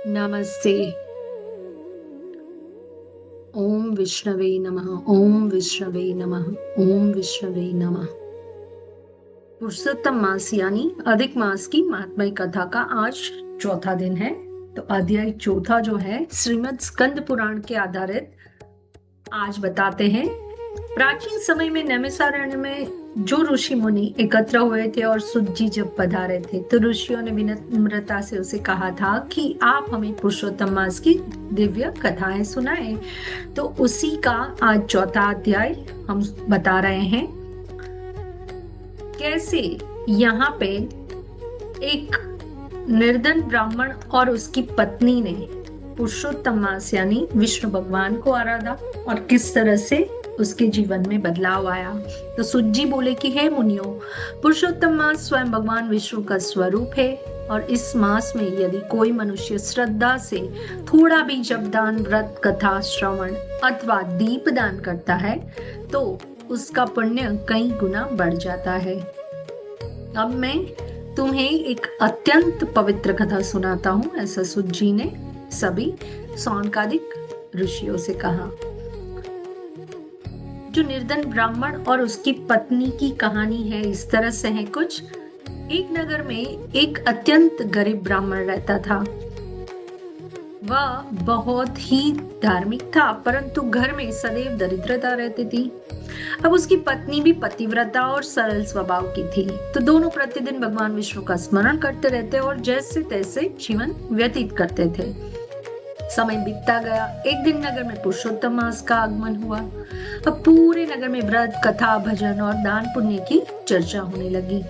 नमस्ते। ओम विष्णवे नमः। ओम विष्णवे नमः। ओम विष्णवे नमः। पुरुषोत्तम मास यानी अधिक मास की महात्मय कथा का आज चौथा दिन है। तो अध्याय चौथा जो है श्रीमद् स्कंद पुराण के आधारित आज बताते हैं। प्राचीन समय में नैमिषारण्य में जो ऋषि मुनि एकत्र हुए थे और सुत जी जब पधारे थे तो ऋषियों ने विनम्रता से उसे कहा था कि आप हमें पुरुषोत्तम मास की दिव्य कथाएं सुनाएं। तो उसी का आज चौथा अध्याय हम बता रहे हैं। कैसे यहाँ पे एक निर्धन ब्राह्मण और उसकी पत्नी ने पुरुषोत्तम मास यानी विष्णु भगवान को आराधा और किस तरह से उसके जीवन में बदलाव आया। तो सुत जी बोले कि हे मुनियों, पुरुषोत्तम मास स्वयं भगवान विष्णु का स्वरूप है और इस मास में यदि कोई मनुष्य श्रद्धा से थोड़ा भी जपदान, व्रत, कथा श्रवण अथवा दीप दान करता है तो उसका पुण्य कई गुना बढ़ जाता है। अब मैं तुम्हें एक अत्यंत पवित्र कथा सुनाता हूँ, ऐसा सुत जी ने सभी सौनकादिक ऋषियों से कहा। जो निर्धन ब्राह्मण और उसकी पत्नी की कहानी है इस तरह से है कुछ। एक नगर में एक अत्यंत गरीब ब्राह्मण रहता था। वह बहुत ही धार्मिक था परंतु घर में सदैव दरिद्रता रहती थी। अब उसकी पत्नी भी पतिव्रता और सरल स्वभाव की थी। तो दोनों प्रतिदिन भगवान विष्णु का स्मरण करते रहते और जैसे तैसे जीवन व्यतीत करते थे। समय बीतता गया। एक दिन नगर में पुरुषोत्तम मास का आगमन हुआ। अब पूरे नगर में व्रत, कथा, भजन और दान पुण्य की चर्चा होने लगी।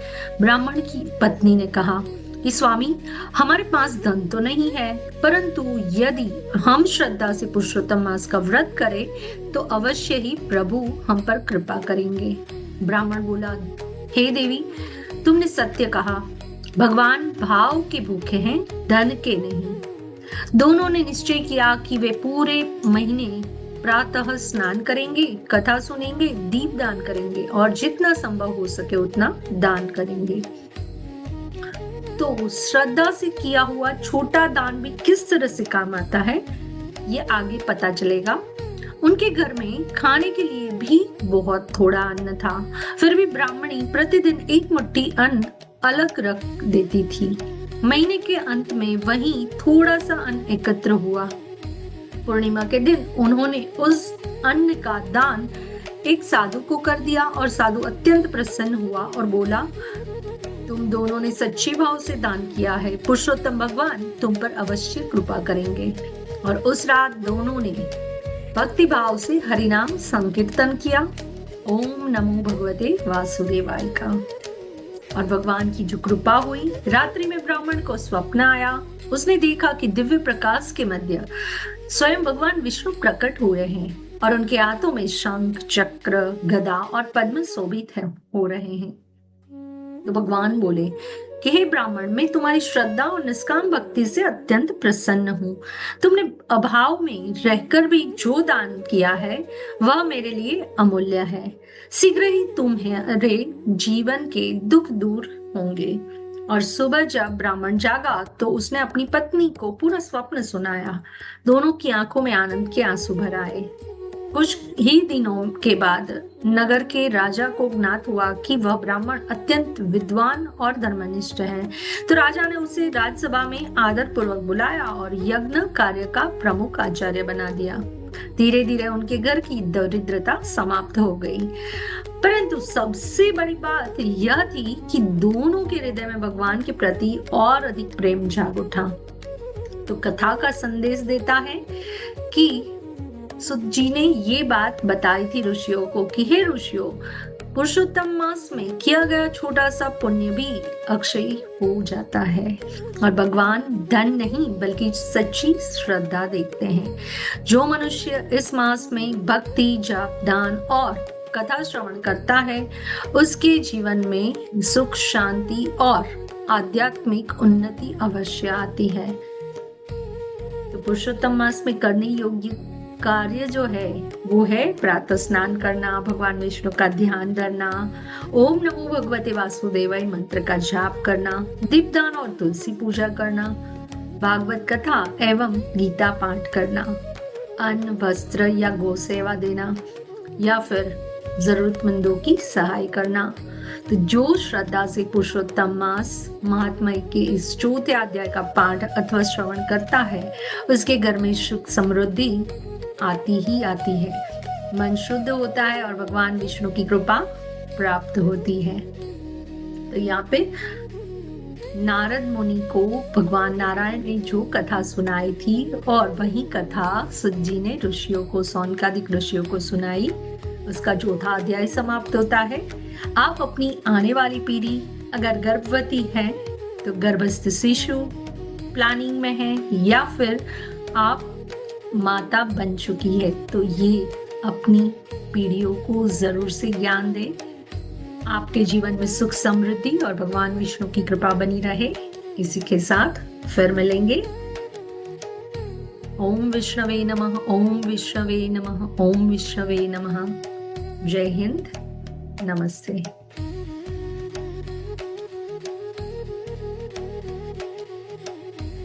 ब्राह्मण की पत्नी ने कहा कि स्वामी, हमारे पास धन तो नहीं है परंतु यदि हम श्रद्धा से पुरुषोत्तम मास का व्रत करें तो अवश्य ही प्रभु हम पर कृपा करेंगे। ब्राह्मण बोला, हे देवी, तुमने सत्य कहा। भगवान भाव के भूखे हैं, धन के नहीं। दोनों ने निश्चय किया कि वे पूरे महीने प्रातः स्नान करेंगे, कथा सुनेंगे, दीप दान करेंगे और जितना संभव हो सके उतना दान करेंगे। तो श्रद्धा से किया हुआ छोटा दान भी किस तरह से काम आता है ये आगे पता चलेगा। उनके घर में खाने के लिए भी बहुत थोड़ा अन्न था, फिर भी ब्राह्मणी प्रतिदिन एक मुट्ठी अन्न अलग रख देती थी। महीने के अंत में वही थोड़ा सा अन्न एकत्र हुआ। पूर्णिमा के दिन उन्होंने उस अन्न का दान एक साधु को कर दिया और साधु अत्यंत प्रसन्न हुआ और बोला, तुम दोनों ने सच्चे भाव से दान किया है, पुरुषोत्तम भगवान तुम पर अवश्य कृपा करेंगे। और उस रात दोनों ने भक्ति भाव से हरिनाम संकीर्तन किया। ओम नमो भगवते वासुदेवाय का। और भगवान की जो कृपा हुई, रात्रि में ब्राह्मण को स्वप्न आया। उसने देखा कि दिव्य प्रकाश के मध्य स्वयं भगवान विष्णु प्रकट हुए हैं और उनके हाथों में शंख, चक्र, गदा और पद्म शोभित हो रहे हैं। तो भगवान बोले कि हे ब्राह्मण, मैं तुम्हारी श्रद्धा और निष्काम भक्ति से अत्यंत प्रसन्न हूँ। तुमने अभाव में रहकर भी जो दान किया है वह मेरे लिए अमूल्य है। शीघ्र ही तुम्हारे जीवन के दुख दूर होंगे। और सुबह जब ब्राह्मण जागा तो उसने अपनी पत्नी को पूरा स्वप्न सुनाया। दोनों की आंखों में आनंद के आंसू भर आए। कुछ ही दिनों के बाद नगर के राजा को ज्ञात हुआ कि वह ब्राह्मण अत्यंत विद्वान और धर्मनिष्ठ है। तो राजा ने उसे राजसभा में आदर पूर्वक बुलाया और यज्ञ कार्य का प्रमुख आचार्य बना दिया। धीरे धीरे उनके घर की दरिद्रता समाप्त हो गई। परंतु सबसे बड़ी बात यह थी कि दोनों के हृदय में भगवान के प्रति और अधिक प्रेम जाग उठा। तो कथा का संदेश देता है कि सुत जी ने ये बात बताई थी ऋषियों को कि हे ऋषियों, पुरुषोत्तम मास में किया गया छोटा सा पुण्य भी अक्षय हो जाता है। और भगवान धन नहीं बल्कि सच्ची श्रद्धा देखते हैं। जो मनुष्य इस मास में भक्ति, जाप, दान और कथा श्रवण करता है उसके जीवन में सुख, शांति और आध्यात्मिक उन्नति अवश्य आती है। तो पुरुषोत्तम मास में करने योग्य कार्य जो है वो है प्रातः स्नान करना, भगवान विष्णु का ध्यान करना, ओम नमो भगवते वासुदेवाय मंत्र का जाप करना, दीपदान और तुलसी पूजा करना, भागवत कथा एवं गीता पाठ करना, अन्न वस्त्र या गौ सेवा देना या फिर जरूरतमंदों की सहाय करना। तो जो श्रद्धा से पुरुषोत्तम मास महात्मा के इस चौथे अध्याय का पाठ अथवा श्रवण करता है, उसके घर में सुख समृद्धि आती ही आती है। मन शुद्ध होता है और भगवान विष्णु की कृपा प्राप्त होती है। तो यहाँ पे नारद मुनि को भगवान नारायण ने जो कथा सुनाई थी और वही कथा सुत जी ने ऋषियों को, सौनकादिक ऋषियों को सुनाई, उसका चौथा अध्याय समाप्त होता है। आप अपनी आने वाली पीढ़ी अगर गर्भवती है तो गर्भस्थ शिशु प्लानिंग में है या फिर आप माता बन चुकी है, तो ये अपनी पीढ़ियों को जरूर से ज्ञान दे। आपके जीवन में सुख समृद्धि और भगवान विष्णु की कृपा बनी रहे। इसी के साथ फिर मिलेंगे। ओम विष्णवे नमः, ओम विष्णवे नमः, ओम विष्णवे नमः। जय हिंद, नमस्ते।